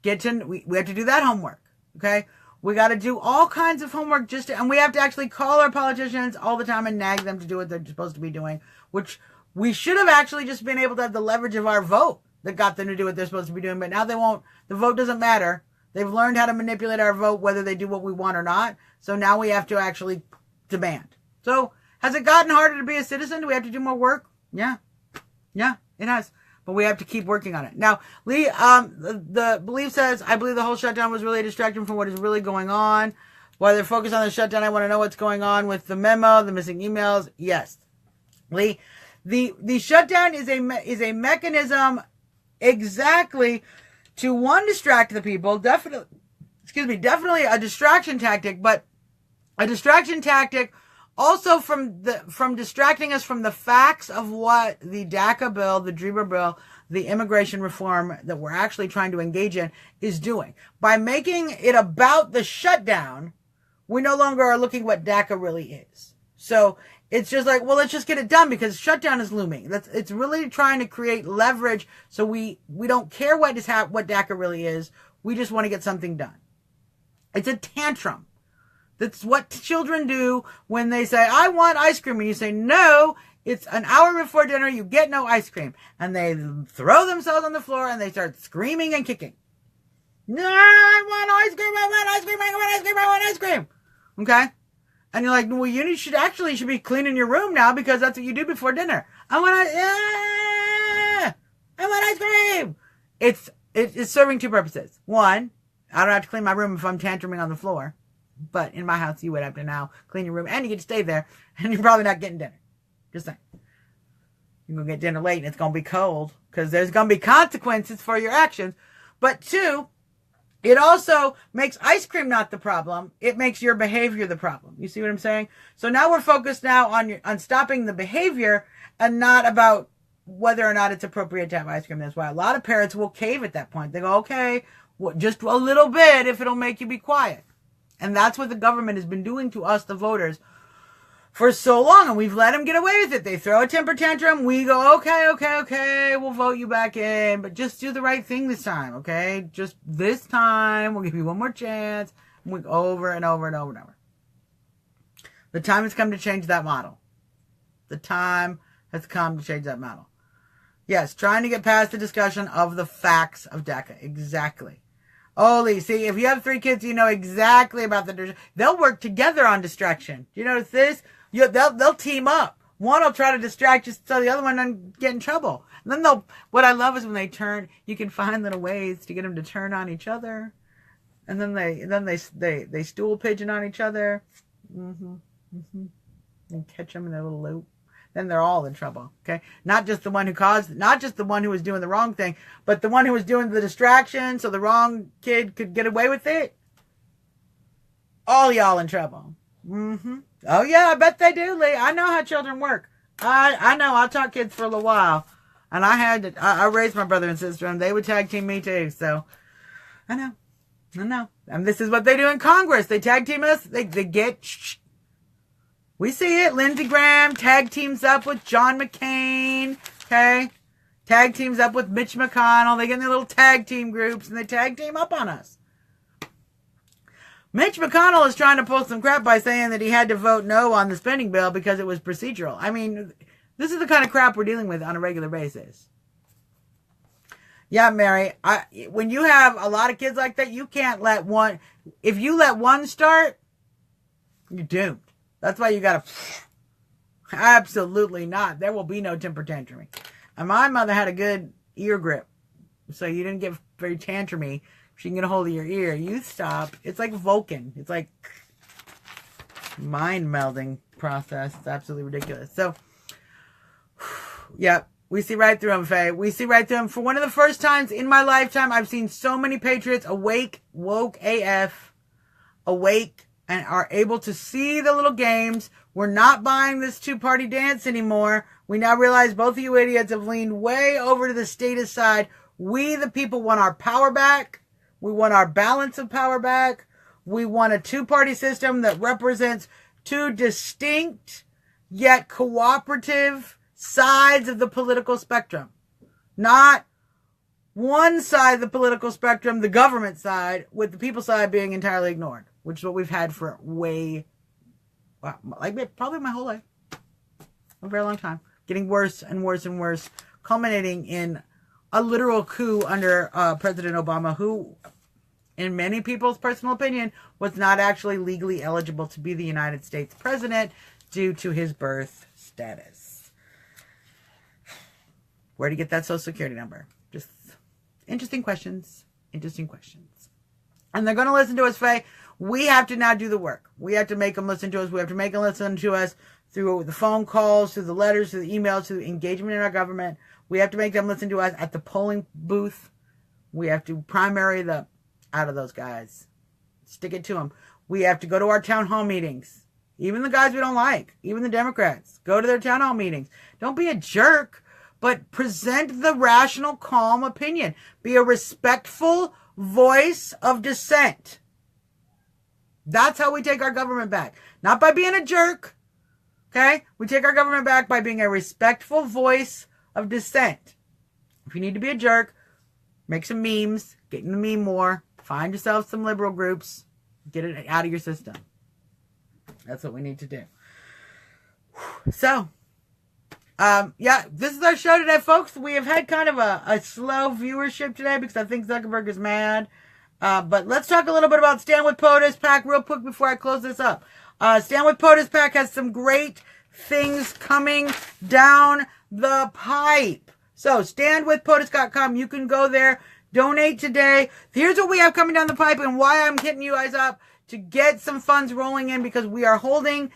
we have to do that homework. Okay. We got to do all kinds of homework and we have to actually call our politicians all the time and nag them to do what they're supposed to be doing, which we should have actually just been able to have the leverage of our vote that got them to do what they're supposed to be doing. But now they won't. The vote doesn't matter. They've learned how to manipulate our vote, whether they do what we want or not. So now we have to actually demand. So has it gotten harder to be a citizen? Do we have to do more work? Yeah. Yeah, it has. But we have to keep working on it. Now, Lee, the Belief says, I believe the whole shutdown was really a distraction from what is really going on. While they're focused on the shutdown, I want to know what's going on with the memo, the missing emails. Yes. Lee, The shutdown is a mechanism exactly to, one, distract the people. Definitely a distraction tactic, but a distraction tactic also from distracting us from the facts of what the DACA bill, the Dreamer bill, the immigration reform that we're actually trying to engage in is doing. By making it about the shutdown, we no longer are looking what DACA really is. So it's just like, well, let's just get it done because shutdown is looming. It's really trying to create leverage so we don't care what DACA really is. We just want to get something done. It's a tantrum. That's what children do when they say, I want ice cream. And you say, no, it's an hour before dinner. You get no ice cream. And they throw themselves on the floor and they start screaming and kicking. No, I want ice cream. I want ice cream. I want ice cream. I want ice cream. Okay? And you're like, well, you should be cleaning your room now because that's what you do before dinner. I want ice cream. It's serving two purposes. One, I don't have to clean my room if I'm tantruming on the floor. But in my house, you would have to now clean your room and you get to stay there and you're probably not getting dinner. Just saying. You're going to get dinner late and it's going to be cold because there's going to be consequences for your actions. But two, it also makes ice cream not the problem. It makes your behavior the problem. You see what I'm saying? So now we're focused now on stopping the behavior and not about whether or not it's appropriate to have ice cream. That's why a lot of parents will cave at that point. They go, okay, well, just a little bit if it'll make you be quiet. And that's what the government has been doing to us, the voters, for so long. And we've let them get away with it. They throw a temper tantrum. We go, okay. We'll vote you back in. But just do the right thing this time, okay? Just this time. We'll give you one more chance. And we go over and over and over and over. The time has come to change that model. The time has come to change that model. Yes, trying to get past the discussion of the facts of DACA. Exactly. Holy, see, if you have 3 kids, you know exactly about they'll work together on distraction. Do you notice this? They'll team up. One will try to distract you so the other one doesn't get in trouble. And then what I love is when they turn, you can find little ways to get them to turn on each other. And then they stool pigeon on each other. And catch them in their little loop. Then they're all in trouble, okay? Not just the one who was doing the wrong thing, but the one who was doing the distraction so the wrong kid could get away with it. All y'all in trouble. Oh, yeah, I bet they do, Lee. I know how children work. I know. I taught kids for a little while. And I raised my brother and sister, and they would tag team me too, so I know. And this is what they do in Congress. They tag team us. They get... We see it. Lindsey Graham tag teams up with John McCain. Okay? Tag teams up with Mitch McConnell. They get in their little tag team groups and they tag team up on us. Mitch McConnell is trying to pull some crap by saying that he had to vote no on the spending bill because it was procedural. I mean, this is the kind of crap we're dealing with on a regular basis. Yeah, Mary, when you have a lot of kids like that, you can't let one... If you let one start, you're doomed. That's why you gotta... Absolutely not. There will be no temper tantruming. And my mother had a good ear grip. So you didn't get very tantrumy. She can get a hold of your ear. You stop. It's like Vulcan. It's like mind melding process. It's absolutely ridiculous. So, yeah, we see right through them, Faye. We see right through them. For one of the first times in my lifetime, I've seen so many patriots awake, woke AF, awake, and are able to see the little games. We're not buying this two-party dance anymore. We now realize both of you idiots have leaned way over to the statist side. We, the people, want our power back. We want our balance of power back. We want a two-party system that represents two distinct yet cooperative sides of the political spectrum. Not one side of the political spectrum, the government side, with the people side being entirely ignored, which is what we've had for probably my whole life. A very long time. Getting worse and worse and worse, culminating in a literal coup under President Obama, who, in many people's personal opinion, was not actually legally eligible to be the United States president due to his birth status. Where to get that Social Security number? Just interesting questions. Interesting questions. And they're going to listen to us, Faye. We have to now do the work. We have to make them listen to us. We have to make them listen to us through the phone calls, through the letters, through the emails, through the engagement in our government. We have to make them listen to us at the polling booth. We have to primary the out of those guys. Stick it to them. We have to go to our town hall meetings. Even the guys we don't like, even the Democrats, go to their town hall meetings. Don't be a jerk, but present the rational, calm opinion. Be a respectful voice of dissent. That's how we take our government back. Not by being a jerk. Okay? We take our government back by being a respectful voice of dissent. If you need to be a jerk, make some memes, get in the meme war, find yourself some liberal groups, get it out of your system. That's what we need to do. So, yeah, this is our show today, folks. We have had kind of a slow viewership today because I think Zuckerberg is mad. But let's talk a little bit about Stand With POTUS PAC real quick before I close this up. Stand With POTUS PAC has some great things coming down the pipe. So, standwithpotus.com. You can go there, donate today. Here's what we have coming down the pipe and why I'm hitting you guys up to get some funds rolling in, because we are planning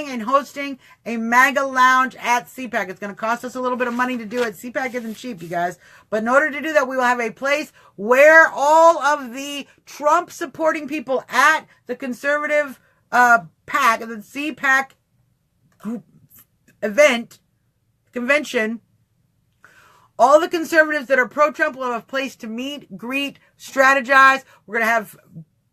and hosting a MAGA lounge at CPAC. It's going to cost us a little bit of money to do it. CPAC isn't cheap, you guys. But in order to do that, we will have a place where all of the Trump supporting people at the conservative PAC, the CPAC convention, all the conservatives that are pro-Trump will have a place to meet, greet, strategize. We're going to have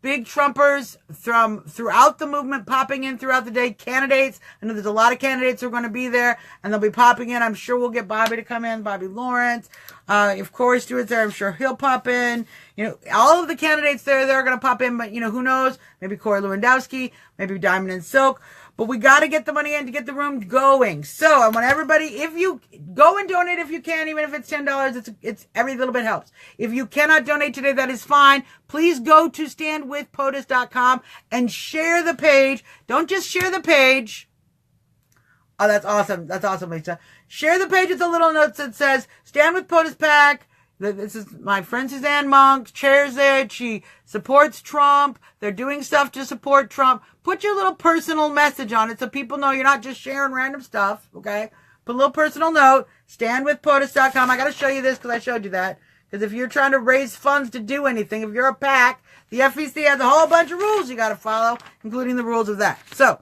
big Trumpers from throughout the movement popping in throughout the day. Candidates. I know there's a lot of candidates who are going to be there, and they'll be popping in. I'm sure we'll get Bobby to come in, Bobby Lawrence. If Corey Stewart's there, I'm sure he'll pop in. You know, all of the candidates there, they're going to pop in, but, you know, who knows? Maybe Corey Lewandowski, maybe Diamond and Silk. But we got to get the money in to get the room going. So I want everybody, if you go and donate if you can, even if it's $10, it's every little bit helps. If you cannot donate today, that is fine. Please go to standwithpotus.com and share the page. Don't just share the page. Oh, that's awesome. That's awesome, Lisa. Share the page with a little note that says, Stand With POTUS PAC. This is my friend Suzzanne Monk, chairs it. She supports Trump. They're doing stuff to support Trump. Put your little personal message on it so people know you're not just sharing random stuff, okay? Put a little personal note. Standwithpotus.com. I got to show you this because I showed you that. Because if you're trying to raise funds to do anything, if you're a PAC, the FEC has a whole bunch of rules you got to follow, including the rules of that. So,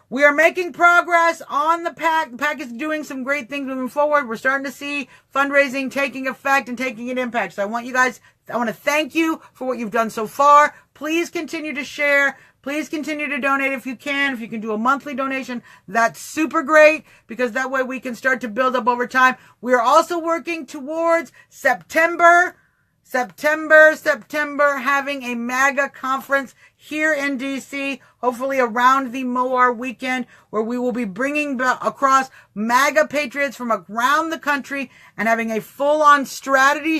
we are making progress on the PAC. The PAC is doing some great things moving forward. We're starting to see fundraising taking effect and taking an impact. So I want to thank you for what you've done so far. Please continue to share. Please continue to donate if you can. If you can do a monthly donation, that's super great, because that way we can start to build up over time. We are also working towards September, having a MAGA conference here in D.C., hopefully around the Moar weekend, where we will be bringing across MAGA patriots from around the country and having a full-on strategy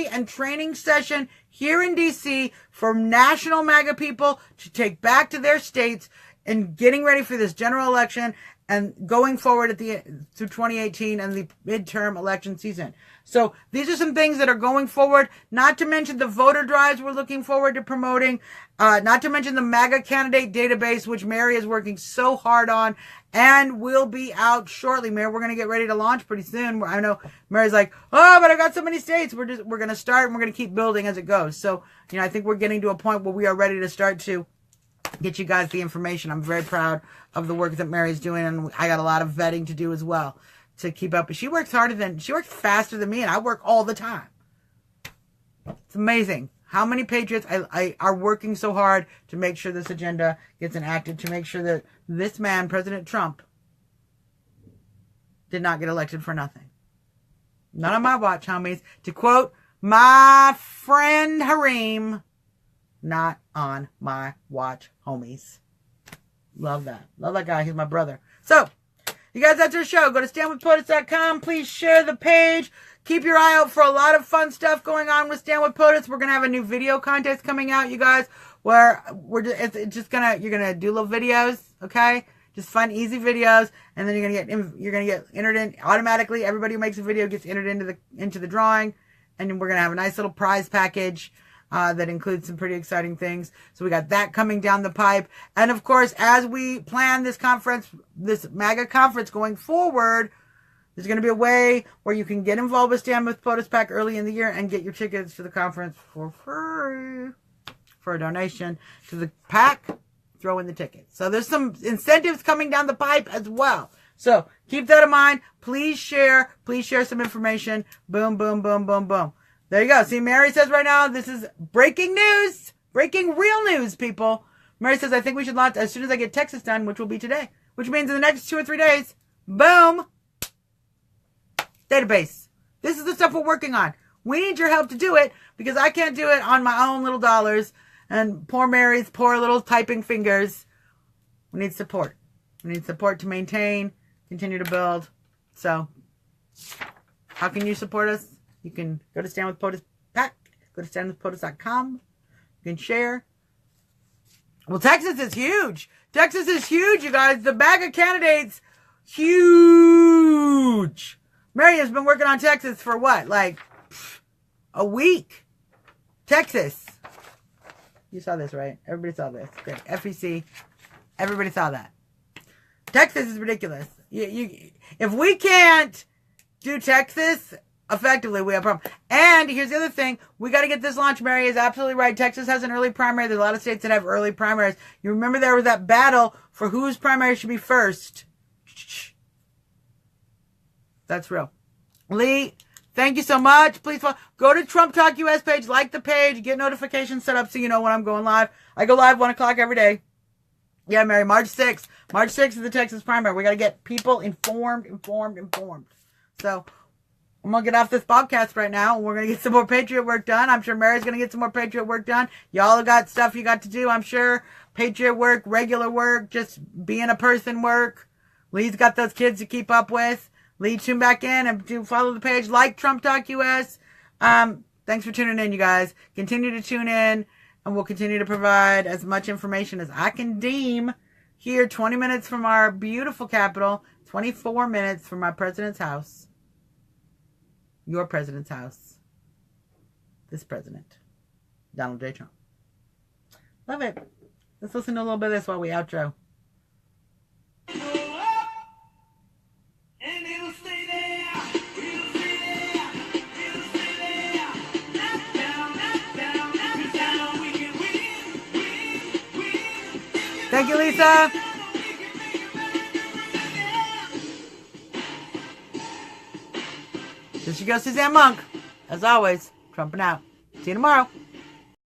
and training session here in D.C. for national MAGA people to take back to their states and getting ready for this general election and going forward through 2018 and the midterm election season. So these are some things that are going forward, not to mention the voter drives we're looking forward to promoting, not to mention the MAGA candidate database, which Mary is working so hard on and will be out shortly. Mary, we're going to get ready to launch pretty soon. I know Mary's like, oh, but I got so many states. We're going to start and we're going to keep building as it goes. So, you know, I think we're getting to a point where we are ready to start to get you guys the information. I'm very proud of the work that Mary's doing, and I got a lot of vetting to do as well to keep up. She works faster than me, and I work all the time. It's amazing how many patriots are working so hard to make sure this agenda gets enacted, to make sure that this man, President Trump, did not get elected for nothing. Not on my watch, homies. To quote my friend Hareem, not on my watch, homies. Love that. Love that guy. He's my brother. So, you guys, that's our show. Go to standwithpotus.com. Please share the page. Keep your eye out for a lot of fun stuff going on with Stand With POTUS. We're going to have a new video contest coming out, you guys, where you're going to do little videos, okay? Just fun, easy videos, and then you're going to get entered in automatically. Everybody who makes a video gets entered into the drawing, and we're going to have a nice little prize package. that includes some pretty exciting things. So we got that coming down the pipe. And of course, as we plan this conference, this MAGA conference going forward, there's going to be a way where you can get involved with Stand with POTUS PAC early in the year and get your tickets to the conference for free for a donation to the PAC. Throw in the tickets. So there's some incentives coming down the pipe as well. So keep that in mind. Please share some information. Boom, boom, boom, boom, boom. There you go. See, Mary says right now, this is breaking news. Breaking real news, people. Mary says, I think we should launch as soon as I get Texas done, which will be today. Which means in the next 2 or 3 days, boom. Database. This is the stuff we're working on. We need your help to do it because I can't do it on my own little dollars. And poor Mary's poor little typing fingers. We need support. We need support to maintain, continue to build. So, how can you support us? You can go to Stand with POTUS PAC. Go to standwithpotus.com. You can share. Well, Texas is huge. Texas is huge, you guys. The MAGA candidates, huge. Mary has been working on Texas for what? Like a week. Texas. You saw this, right? Everybody saw this. Great. FEC. Everybody saw that. Texas is ridiculous. If we can't do Texas effectively, we have a problem. And here's the other thing. We got to get this launch. Mary is absolutely right. Texas has an early primary. There's a lot of states that have early primaries. You remember there was that battle for whose primary should be first. That's real. Lee, thank you so much. Please go to Trump Talk US page, like the page, get notifications set up so you know when I'm going live. I go live 1 o'clock every day. Yeah, Mary, March 6th. March 6th is the Texas primary. We got to get people informed. So I'm going to get off this podcast right now, and we're going to get some more Patriot work done. I'm sure Mary's going to get some more Patriot work done. Y'all have got stuff you got to do, I'm sure. Patriot work, regular work, just being a person work. Lee's got those kids to keep up with. Lee, tune back in and do follow the page. Like Trump Talk US. Thanks for tuning in, you guys. Continue to tune in, and we'll continue to provide as much information as I can deem here. 20 minutes from our beautiful capital. 24 minutes from my president's house. Your president's house. This president. Donald J. Trump. Love it. Let's listen to a little bit of this while we outro. Thank you, Lisa. This is your girl, Suzzanne Monk. As always, trumping out. See you tomorrow.